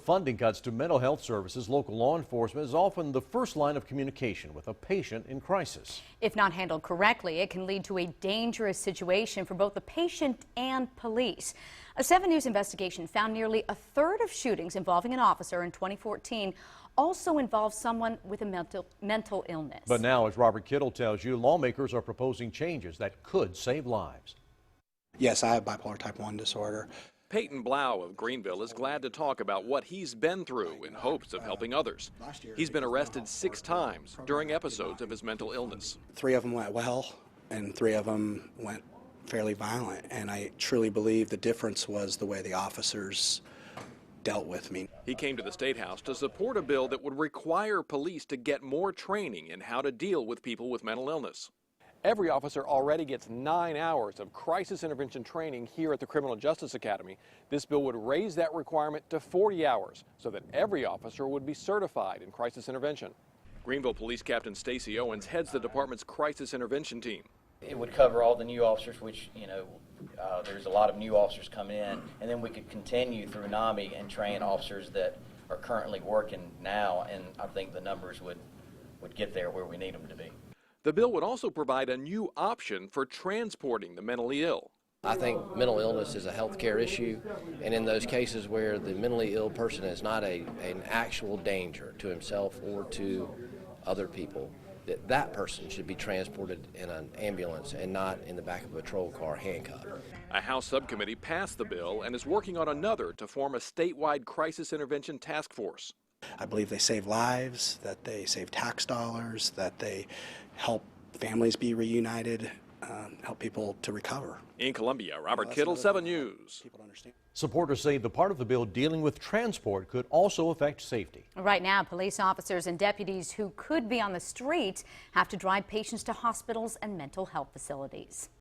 funding cuts to mental health services, local law enforcement is often the first line of communication with a patient in crisis. If not handled correctly, it can lead to a dangerous situation for both the patient and police. A 7 News investigation found nearly a third of shootings involving an officer in 2014 also involve someone with a mental illness. But now, as Robert Kittle tells you, lawmakers are proposing changes that could save lives. Yes, I have bipolar type 1 disorder. Peyton Blau of Greenville is glad to talk about what he's been through in hopes of helping others. He's been arrested 6 times during episodes of his mental illness. 3 of them went well, and 3 of them went fairly violent, and I truly believe the difference was the way the officers dealt with me. He came to the State House to support a bill that would require police to get more training in how to deal with people with mental illness. Every officer already gets 9 hours of crisis intervention training here at the Criminal Justice Academy. This bill would raise that requirement to 40 hours so that every officer would be certified in crisis intervention. Greenville Police Captain Stacy Owens heads the department's crisis intervention team. It would cover all the new officers, which, there's a lot of new officers coming in, and then we could continue through NAMI and train officers that are currently working now, and I think the numbers would get there where we need them to be. The bill would also provide a new option for transporting the mentally ill. I think mental illness is a health care issue, and in those cases where the mentally ill person is not an actual danger to himself or to other people, that person should be transported in an ambulance and not in the back of a patrol car handcuffed. A House subcommittee passed the bill and is working on another to form a statewide crisis intervention task force. I believe they save lives, that they save tax dollars, that they help families be reunited, help people to recover. In Columbia, Robert Kittle, 7 News. Supporters say the part of the bill dealing with transport could also affect safety. Right now, police officers and deputies who could be on the street have to drive patients to hospitals and mental health facilities.